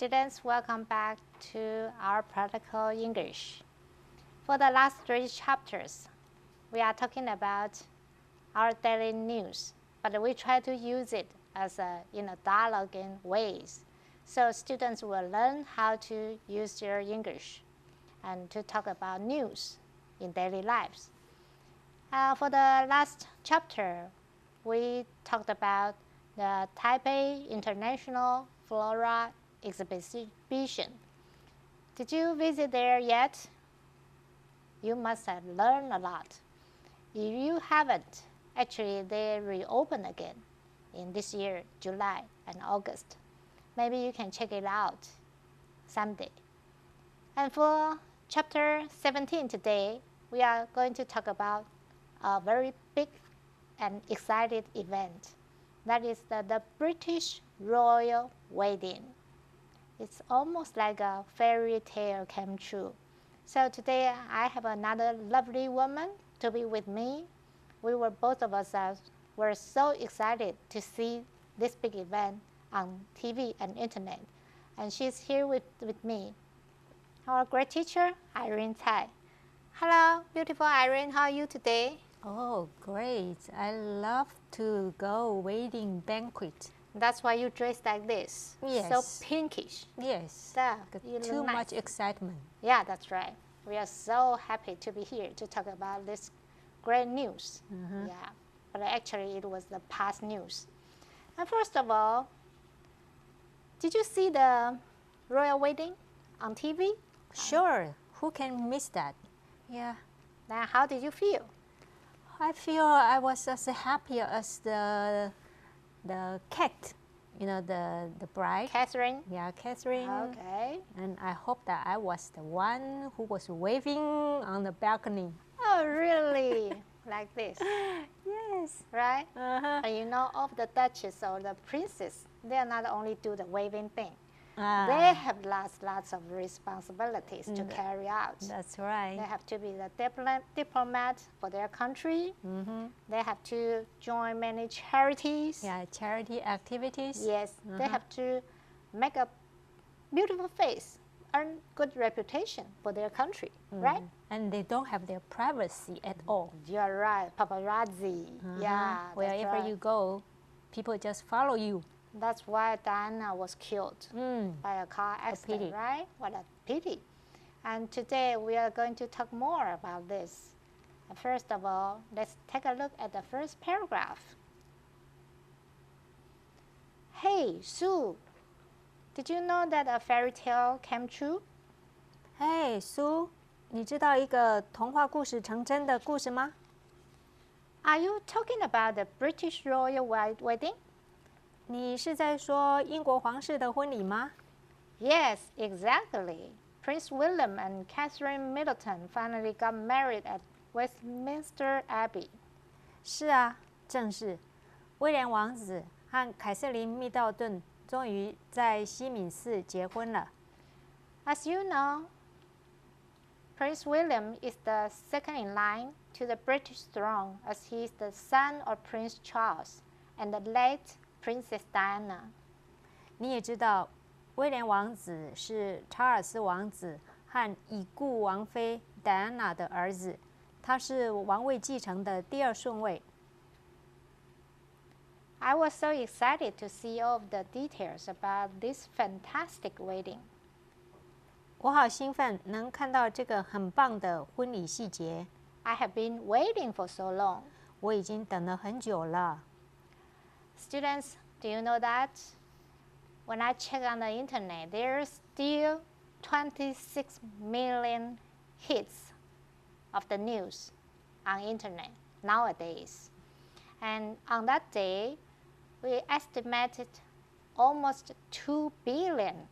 students, welcome back to our practical English. For the last 3 chapters, we are talking about our daily news, but we try to use it as in a dialoguing ways. So students will learn how to use their English and to talk about news in daily lives. For the last chapter, we talked about the Taipei International Flora Exhibition. Did you visit there yet? You must have learned a lot. If you haven't, actually they reopen again in this year, July and August. Maybe you can check it out someday. And for chapter 17 today, we are going to talk about a very big and exciting event. That is the British royal wedding. It's almost like a fairy tale came true. So today I have another lovely woman to be with me. Both of us were so excited to see this big event on TV and internet. And she's here with me. Our great teacher, Irene Tsai. Hello, beautiful Irene, how are you today? Oh, great. I love to go wedding banquet. That's why you dress like this. Yes. So pinkish. Yes. Too much excitement. Yeah, that's right. We are so happy to be here to talk about this great news. Yeah, but actually it was the past news. And first of all, did you see the royal wedding on TV? Sure. Who can miss that? Yeah. Now, how did you feel? I feel I was as happy as the cat, the bride. Catherine? Yeah, Catherine. Okay. And I hope that I was the one who was waving on the balcony. Oh, really? Like this? Yes. Right? And you know, of the duchess or the princess, they are not only do the waving thing. They have lots of responsibilities to carry out. That's right. They have to be the diplomat for their country. They have to join many charities. Yeah, charity activities. Yes, they have to make a beautiful face, earn good reputation for their country, right? And they don't have their privacy at all. You're right, paparazzi. Yeah, wherever you go, people just follow you. That's why Diana was killed by a car accident, right? What a pity. And today we are going to talk more about this. First of all, let's take a look at the first paragraph. Hey, Sue, did you know that a fairy tale came true? Hey, Sue, 你知道一个童话故事成真的故事吗？ Are you talking about the British royal wedding? 你是在说英国皇室的婚礼吗？ Yes, exactly. Prince William and Catherine Middleton finally got married at Westminster Abbey. 是啊，正是。威廉王子和凯瑟琳密道顿终于在西敏寺结婚了。As you know, Prince William is the second in line to the British throne as he is the son of Prince Charles and the late Princess Diana. 你也知道，威廉王子是查尔斯王子和已故王妃戴安娜的儿子，他是王位继承的第2顺位。I was so excited to see all of the details about this fantastic wedding. 我好兴奋，能看到这个很棒的婚礼细节。I have been waiting for so long. 我已经等了很久了。Students, do you know that? When I check on the internet, there's still 26 million hits of the news on internet nowadays. And on that day, we estimated almost 2 billion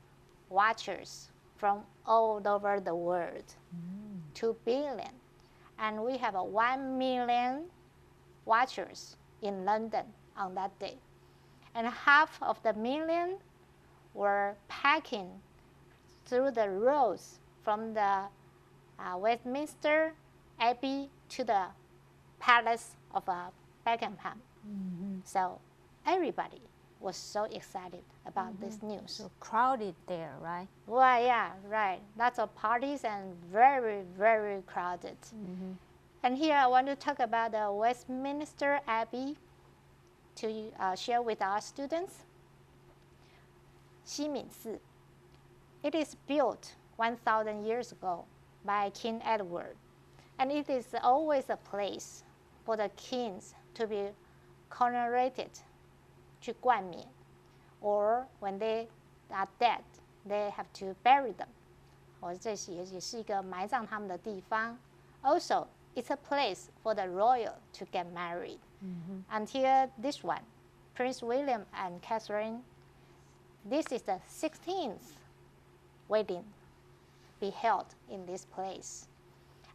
watchers from all over the world. 2 billion. And we have 1 million watchers in London on that day. And half of the million were packing through the roads from the Westminster Abbey to the Palace of Buckingham. So everybody was so excited about this news. So crowded there, right? Well, yeah, right. Lots of parties and very, very crowded. And here I want to talk about the Westminster Abbey to share with our students. 西敏寺 It is built 1,000 years ago by King Edward, and it is always a place for the kings to be commemorated, 去冠冕, or when they are dead, they have to bury them. 这也是一个埋葬他们的地方. Also, it's a place for the royal to get married. Until this one, Prince William and Catherine, this is the 16th wedding be held in this place.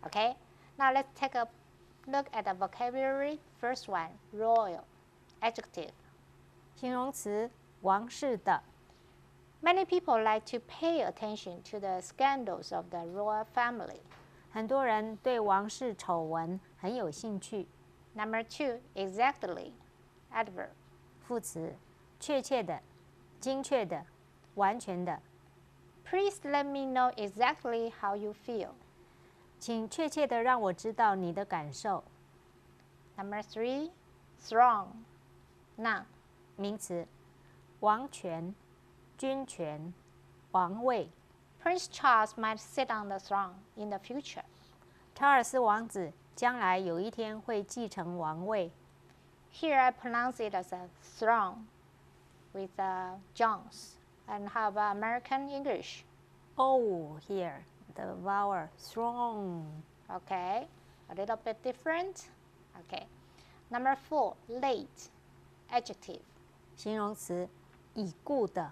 Okay, now let's take a look at the vocabulary. First one, royal, adjective. 形容词，王室的。Many people like to pay attention to the scandals of the royal family. 很多人对王室丑闻很有兴趣。Number two, exactly, adverb. 副词，确切的、精确的、完全的。Please let me know exactly how you feel. 请确切的让我知道你的感受。Number three, throne, noun. 名词，王权、君权、王位。Prince Charles might sit on the throne in the future. 查尔斯王子将来有一天会继承王位。Here I pronounce it as a throne with Jones. And how about American English? Oh, here, the vowel, throne. Okay, a little bit different. Okay. Number four, late, adjective. 形容词，已故的。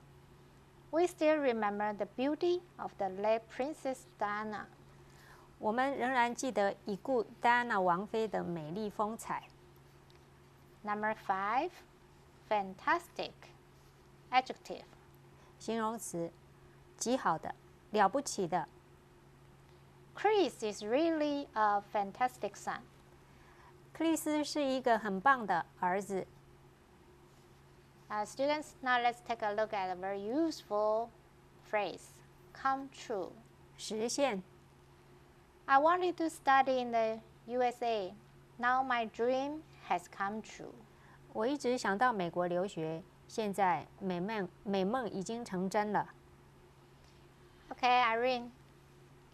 We still remember the beauty of the late Princess Diana. 我们仍然记得已故戴安娜王妃的美丽风采。Number five, fantastic, adjective. 形容词，极好的，了不起的。Chris is really a fantastic son. 克里斯是一个很棒的儿子。Students, now let's take a look at a very useful phrase, come true. 实现。I wanted to study in the USA. Now my dream has come true. 我一直想到美国留学，现在美梦已经成真了。Okay, Irene,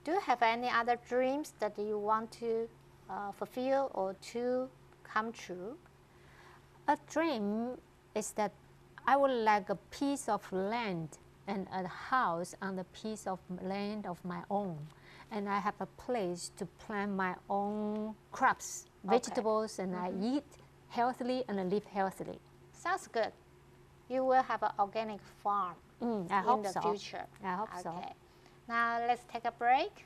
do you have any other dreams that you want to fulfill or to come true? A dream is that I would like a piece of land and a house on the piece of land of my own. And I have a place to plant my own crops, vegetables, and I eat healthily and live healthily. Sounds good. You will have an organic farm I in hope the so. future. I hope so. Okay. Now let's take a break.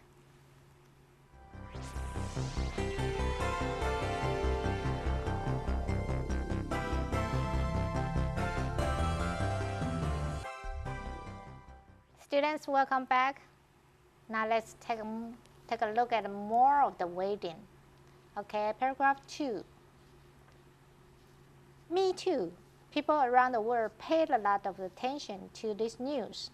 Students, welcome back. Now let's take a look at more of the wedding. Okay, paragraph 2. Me too. People around the world paid a lot of attention to this news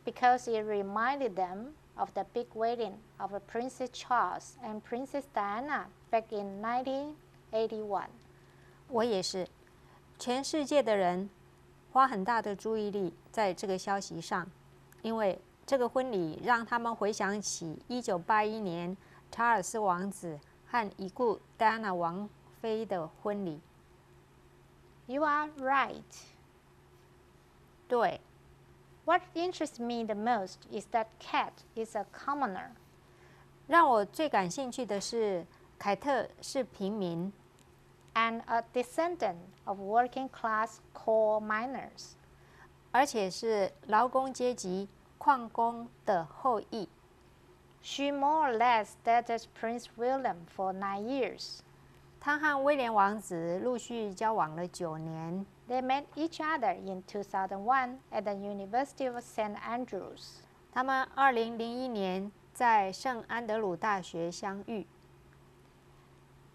because it reminded them of the big wedding of Princess Charles and Princess Diana back in 1981. 我也是，全世界的人花很大的注意力在这个消息上，因为这个婚礼让他们回想起1981年查尔斯王子和已故戴安娜王妃的婚礼。You are right. 对。What interests me the most is that Kat is a commoner. 让我最感兴趣的是，凯特是平民 and a descendant of working-class coal miners. 而且是劳工阶级矿工的后裔。She more or less dated Prince William for 9 years. 他和威廉王子陆续交往了9年。They met each other in 2001 at the University of St. Andrews. 他们2001年在圣安德鲁大学相遇。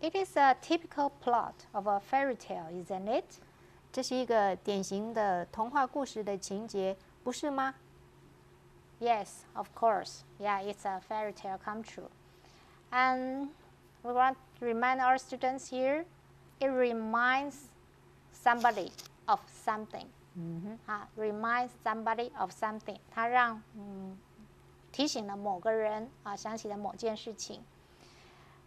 It is a typical plot of a fairy tale, isn't it? 这是一个典型的童话故事的情节，不是吗？ Yes, of course. Yeah, it's a fairy tale come true. And we want to remind our students here, it reminds somebody of something. Reminds somebody of something. 它让提醒了某个人想起了某件事情。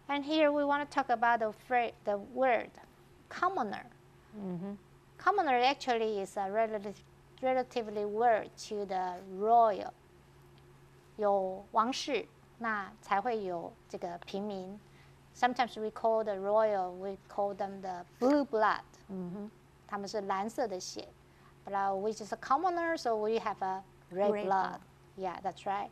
And here we want to talk about the word commoner. Commoner actually is a relatively word to the royal. 有王室，那才会有这个平民。Sometimes we call the royal, we call them the blue blood. 他们是蓝色的血。But we just a commoner, so we have a red blood. Yeah, that's right.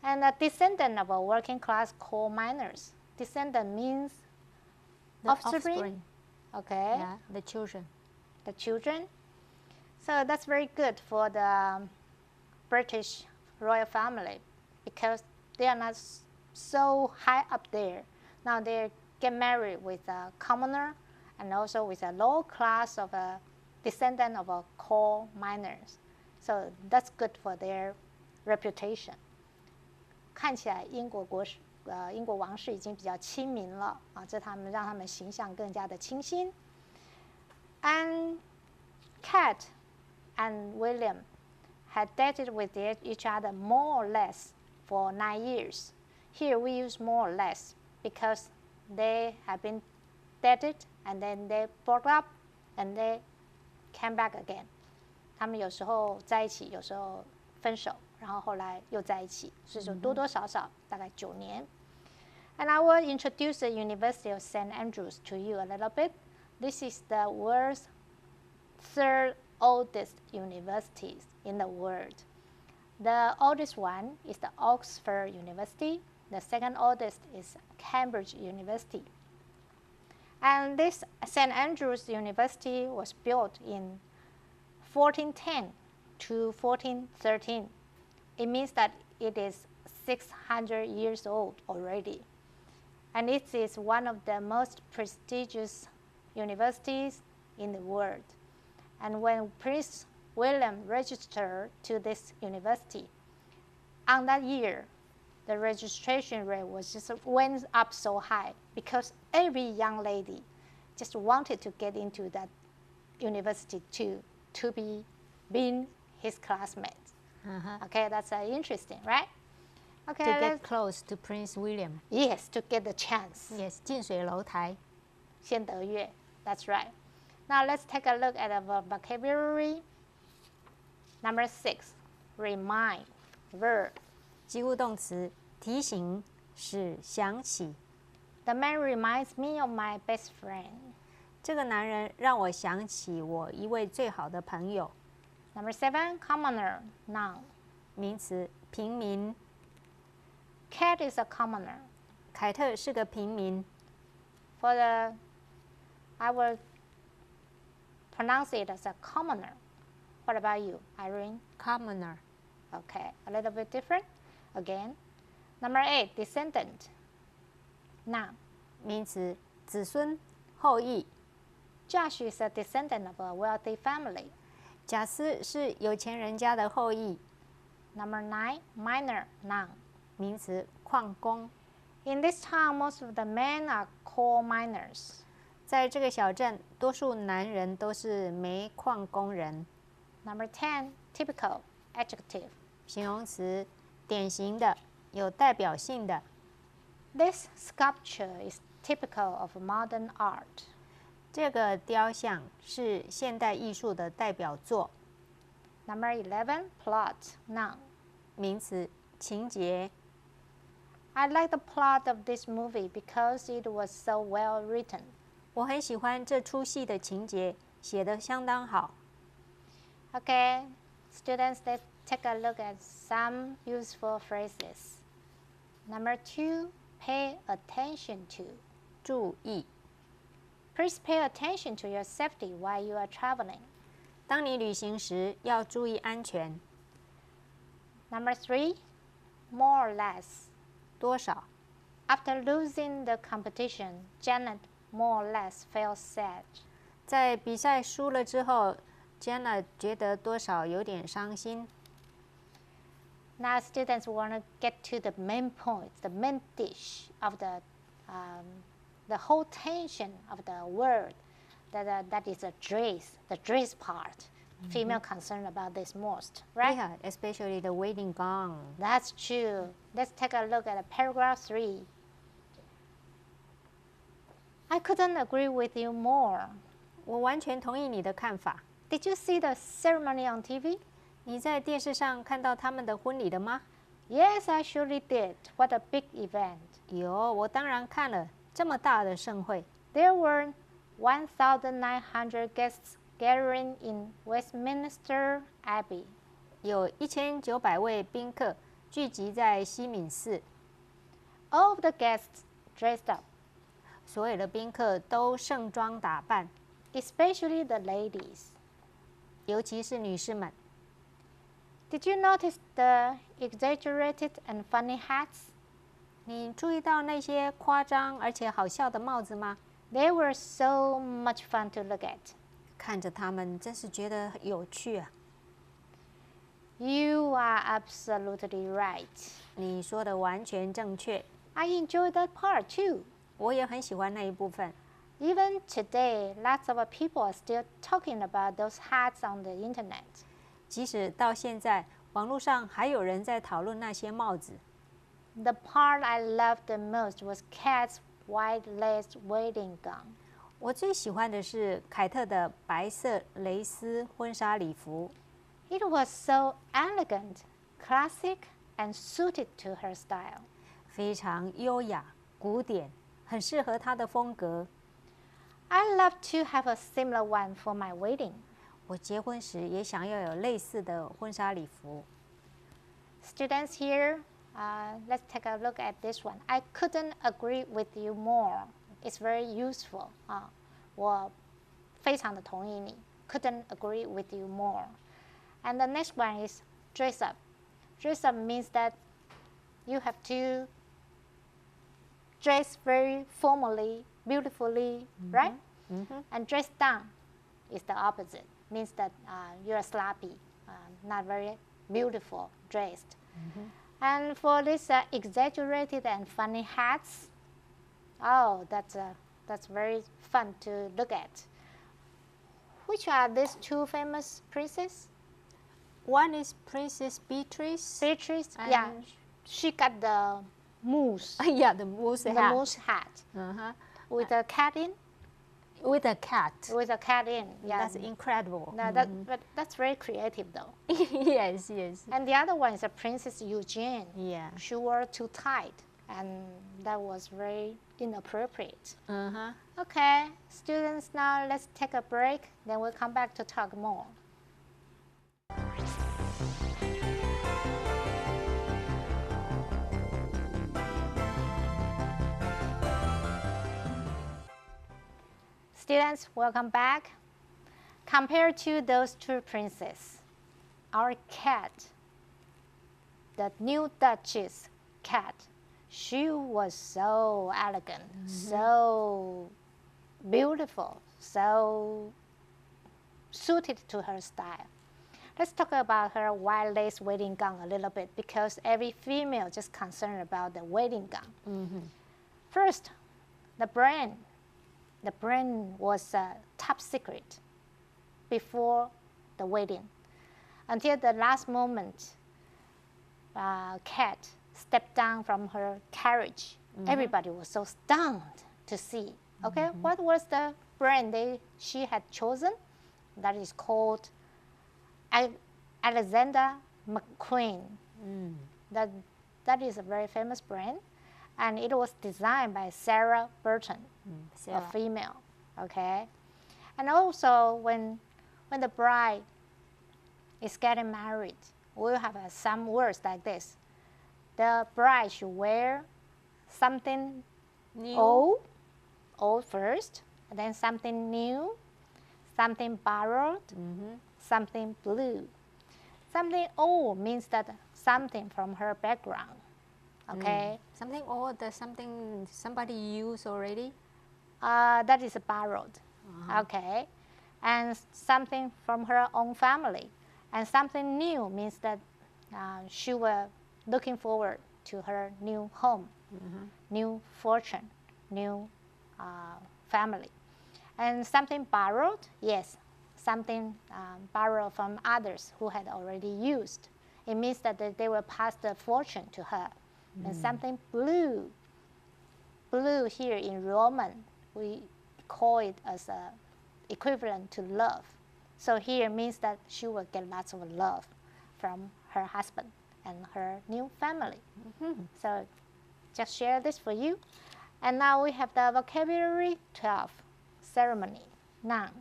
And a descendant of a working class coal miners. Descendant means The offspring. Okay. Yeah, the children. The children. So that's very good for the British royal family because they are not so high up there. Now they get married with a commoner and also with a low class of a descendant of a coal miners. So that's good for their reputation. 看起来英国王室已经比较亲民了这让他们形象更加的清新。And Kate and William had dated with each other more or less for 9 years. Here we use more or less because they have been dated and then they broke up and they came back again. 他们有时候在一起，有时候分手，然后后来又在一起，所以说多多少少大概9年。And I will introduce the University of St. Andrews to you a little bit. This is the world's third oldest university in the world. The oldest one is the Oxford University. The second oldest is Cambridge University. And this St. Andrews University was built in 1410 to 1413. It means that it is 600 years old already. And it is one of the most prestigious universities in the world. And when Prince William registered to this university, on that year, the registration rate was just went up so high because every young lady just wanted to get into that university to be being his classmates. Okay, that's interesting, right? Okay, To get close to Prince William. Yes, to get the chance. Yes, 近水楼台。先得月. That's right. Now let's take a look at our vocabulary. Number 6, remind, verb. 及物动词，提醒，使想起。The man reminds me of my best friend. 这个男人让我想起我一位最好的朋友。Number 7, commoner, noun. 名词，平民。Cat is a commoner. 凯特是个平民。I will pronounce it as a commoner. What about you, Irene? Commoner. Okay, a little bit different. Again. Number 8, descendant, noun. 名词，子孙、后裔。Josh is a descendant of a wealthy family. 贾斯是有钱人家的后裔。Number 9, miner, noun. 名词，矿工。In this town, most of the men are coal miners. 在这个小镇，多数男人都是煤矿工人。Number 10, typical, adjective. 形容词，典型的，有代表性的。This sculpture is typical of modern art. 这个雕像是现代艺术的代表作。Number 11, plot, noun. 名词，情节。I like the plot of this movie because it was so well written. 我很喜欢这出戏的情节，写得相当好。Okay, students, let's take a look at some useful phrases. Number 2, pay attention to. 注意， Please pay attention to your safety while you are traveling. 当你旅行时要注意安全。Number 3, more or less. 多少？ After losing the competition, Janet more or less felt sad. 在比赛输了之后 ，Jenna 觉得多少有点伤心。Now students want to get to the main point, the main dish of the whole tension of the word. That is the dress part. Female concerned about this most, right? Yeah, especially the wedding gown. That's true. Let's take a look at paragraph 3. I couldn't agree with you more. 我完全同意你的看法。Did you see the ceremony on TV? 你在电视上看到他们的婚礼了吗？ Yes, I surely did. What a big event. 有，我当然看了，这么大的盛会。There were 1,900 guests gathering in Westminster Abbey. 有1900位宾客聚集在西敏寺。All of the guests dressed up, 所有的宾客都盛装打扮， especially the ladies. 尤其是女士们。Did you notice the exaggerated and funny hats? 你注意到那些夸张而且好笑的帽子吗？ They were so much fun to look at. 看着他们，真是觉得有趣啊！ You are absolutely right. 你说的完全正确， I enjoyed that part too. 我也很喜欢那一部分。 Even today, lots of people are still talking about those hats on the internet. 即使到现在，网络上还有人在讨论那些帽子。 The part I loved the most was Kat's white lace wedding gown. 我最喜欢的是凯特的白色蕾丝婚纱礼服， It was so elegant, classic, and suited to her style. 非常优雅、古典，很适合她的风格。 I love to have a similar one for my wedding. 我结婚时也想要有类似的婚纱礼服。 Students here, let's take a look at this one. I couldn't agree with you more. It's very useful. 我非常的同意你。Couldn't agree with you more. And the next one is dress up. Dress up means that you have to dress very formally, beautifully, right? And dress down is the opposite. Means that you're sloppy, not very beautiful dressed. And for this exaggerated and funny hats, oh, that's very fun to look at. Which are these two famous princes? One is Princess Beatrice. Beatrice, And- yeah, she got the moose, Yeah, the moose the hat. moose hat Uh-huh. with a cat in. With a cat. With a cat in, yeah. That's incredible. No, but that's very creative though. Yes, yes. And the other one is a Princess Eugene. Yeah. She wore too tight, and that was very inappropriate. Uh-huh. Okay, students, now let's take a break. Then we'll come back to talk more. Students, welcome back. Compared to those two princes, our cat, the new Duchess cat, she was so elegant, so beautiful, so suited to her style. Let's talk about her white lace wedding gown a little bit because every female just concerned about the wedding gown. First, the brand. The brand was top secret before the wedding. Until the last moment, Kat stepped down from her carriage. Everybody was so stunned to see. Okay, what was the brand she had chosen? That is called Alexander McQueen. That is a very famous brand, and it was designed by Sarah Burton, a female. Okay, and also when the bride is getting married, we'll have some words like this. The bride should wear something New. old first, and then something new, something borrowed, something blue. Something old means that something from her background. Okay, Something old, something somebody used already. that is borrowed. Okay, and something from her own family. And something new means that she was looking forward to her new home, new fortune, new family. And something borrowed, yes, something borrowed from others who had already used. It means that they will pass the fortune to her. And something blue. Blue here in Roman, we call it as a equivalent to love. So here means that she will get lots of love from her husband and her new family. So just share this for you. And now we have the vocabulary 12, ceremony, noun.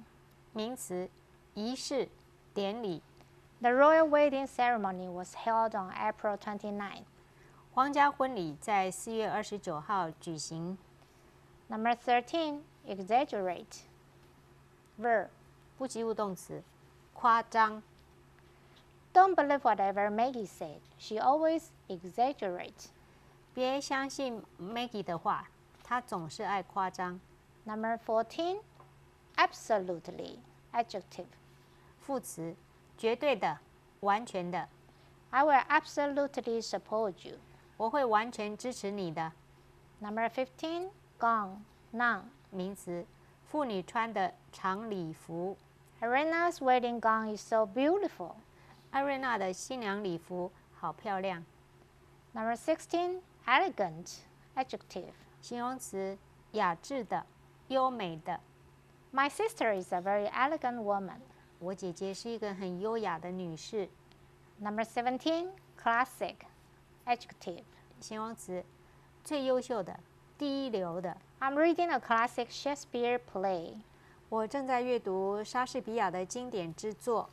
名词，仪式、典礼。 The royal wedding ceremony was held on April 29th. 皇家婚礼在4月29号举行。 Number 13, exaggerate. Verb. 不及物动词，夸张。 Don't believe whatever Maggie said. She always exaggerates. 别相信 Maggie 的话，她总是爱夸张。 Number 14, absolutely. Adjective. 副词，绝对的，完全的。 I will absolutely support you. 我会完全支持你的。 Number 15, gown, noun. 名词，妇女穿的长礼服。 Arena's wedding gown is so beautiful. 艾瑞娜的新娘礼服好漂亮。 Number 16, elegant. Adjective. 形容词，雅致的，优美的。 My sister is a very elegant woman. 我姐姐是一个很优雅的女士。 Number 17, classic. Adjective. 形容词，最优秀的，第一流的。 I'm reading a classic Shakespeare play. 我正在阅读莎士比亚的经典之作。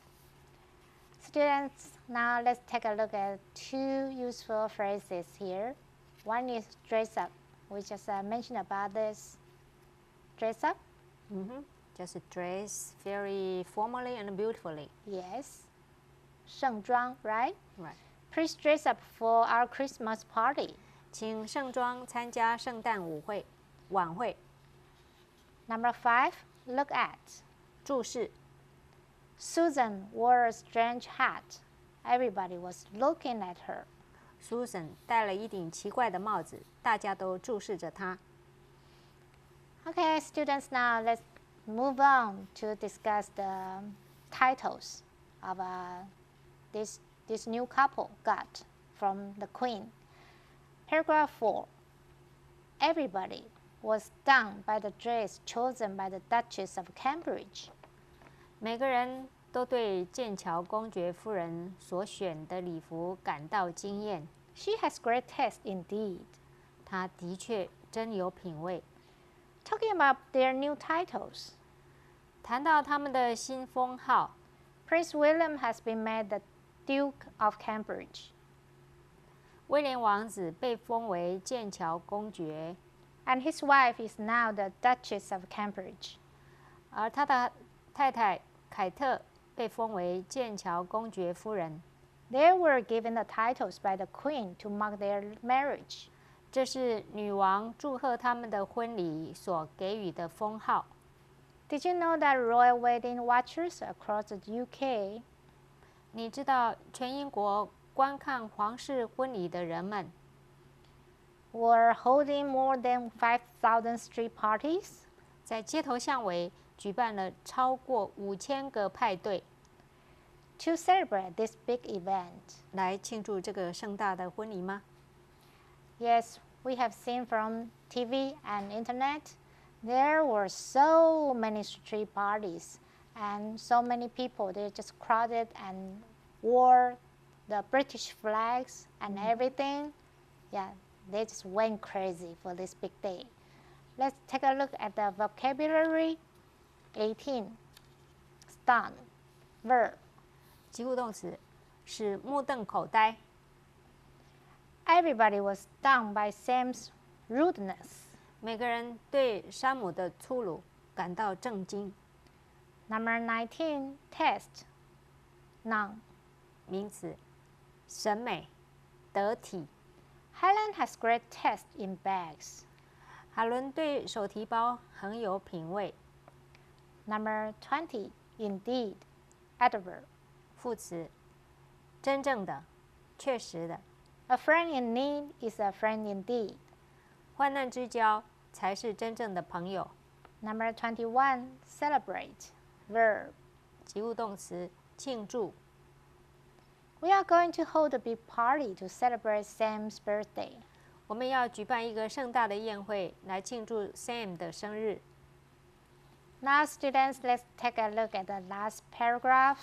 Students, now let's take a look at two useful phrases here. One is dress up. We just mentioned about this. Dress up? Just dress very formally and beautifully. Yes. 盛装, right? Right. Please dress up for our Christmas party. 请盛装参加圣诞晚会。 Number 5, look at. 注视。 Susan wore a strange hat. Everybody was looking at her. Susan 戴了一顶奇怪的帽子，大家都注视着她。 Okay, students, now let's move on to discuss the titles of this new couple got from the Queen. Paragraph 4. Everybody was stunned by the dress chosen by the Duchess of Cambridge. 每个人都对剑桥公爵夫人所选的礼服感到惊艳。 She has great taste indeed. 她的确真有品味。 Talking about their new titles, 谈到他们的新封号， Prince William has been made the Duke of Cambridge. 威廉王子被封为剑桥公爵， And his wife is now the Duchess of Cambridge. 而他的太太凯特被封为剑桥公爵夫人。 They were given the titles by the Queen to mark their marriage. 这是女王祝贺他们的婚礼所给予的封号。 Did you know that royal wedding watchers across the UK 你知道全英国观看皇室婚礼的人们 were holding more than 5,000 street parties? 在街头巷尾举办了超过5000个派对， To celebrate this big event. 来庆祝这个盛大的婚礼吗？ Yes, we have seen from TV and internet, there were so many street parties and so many people. They just crowded and wore the British flags and everything. Yeah, they just went crazy for this big day. Let's take a look at the vocabulary. 18, stun, verb. 及物动词，使目瞪口呆。 Everybody was stunned by Sam's rudeness. 每个人对山姆的粗鲁感到震惊。 Number 19, taste, noun. 名词，审美，得体。 Helen has great taste in bags. 海伦对手提包很有品味。 Number 20, indeed, adverb. 副词，真正的，确实的。A friend in need is a friend indeed. 患难之交才是真正的朋友。Number 21, celebrate, verb. 及物动词，庆祝。We are going to hold a big party to celebrate Sam's birthday. 我们要举办一个盛大的宴会来庆祝 Sam 的生日。Now, students, let's take a look at the last paragraph.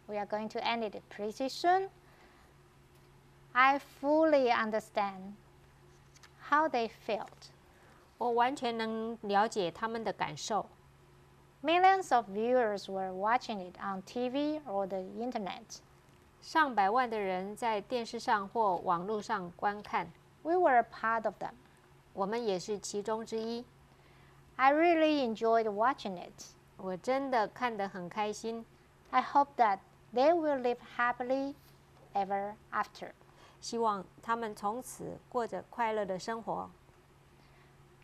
We are going to end it pretty soon. I fully understand how they felt. 我完全能了解他们的感受。Millions of viewers were watching it on TV or the internet. 上百万的人在电视上或网络上观看， We were a part of them. 我们也是其中之一。I really enjoyed watching it. 我真的看得很开心。I hope that they will live happily ever after. 希望他们从此过着快乐的生活。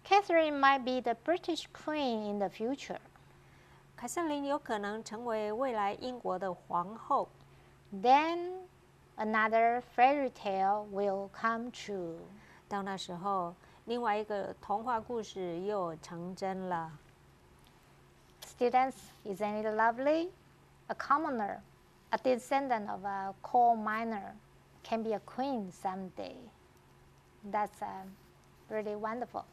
Catherine might be the British queen in the future. 凯瑟琳有可能成为未来英国的皇后。Then another fairy tale will come true. 到那时候，另外一个童话故事又成真了。Students, isn't it lovely? A commoner, a descendant of a coal miner, can be a queen someday. That's really wonderful.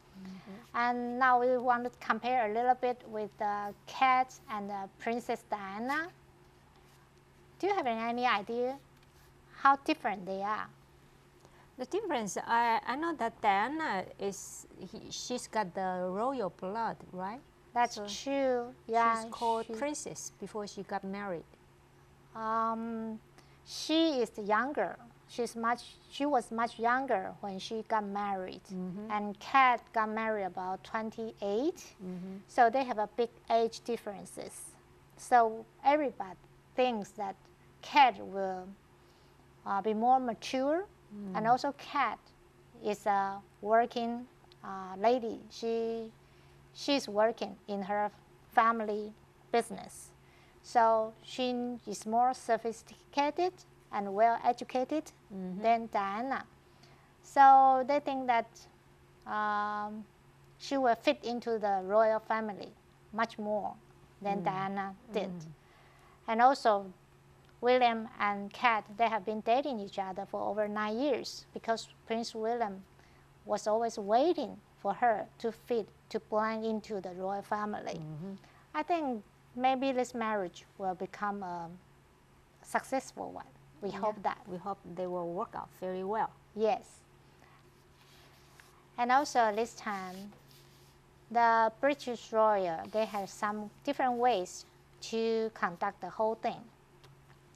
And now we want to compare a little bit with the cat and Princess Diana. Do you have any idea how different they are? The difference, I know that Diana she's got the royal blood, right? That's So true. Yeah, she's called princess before she got married. She is younger. She was much younger when she got married, and Kat got married about 28. So they have a big age differences. So everybody thinks that Kat will be more mature, and also Kat is a working lady. She's working in her family business. So she is more sophisticated and well educated than Diana. So they think that she will fit into the royal family much more than Diana did. And also, William and Kat, they have been dating each other for over 9 years because Prince William was always waiting for her to blend into the royal family. I think maybe this marriage will become a successful one. We hope that. We hope they will work out very well. Yes. And also this time, the British royal, they have some different ways to conduct the whole thing.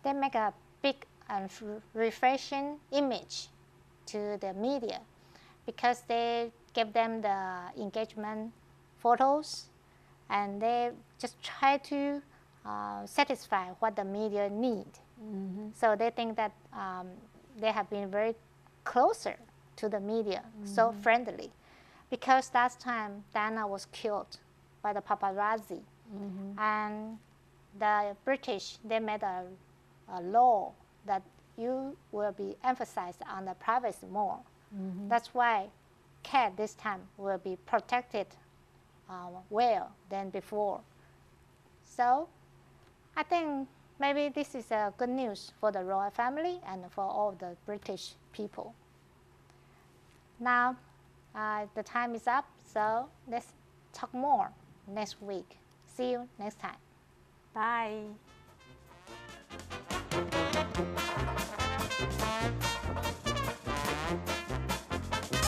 They make a big and refreshing image to the media because they give them the engagement photos and they just try to satisfy what the media need. So they think that they have been very closer to the media, so friendly. Because last time Diana was killed by the paparazzi, and the British, they made a law that you will be emphasized on the privacy more. That's why Kat this time will be protected well than before. So I think maybe this is a good news for the royal family and for all the British people. Now, the time is up, so let's talk more next week. See you next time. Bye.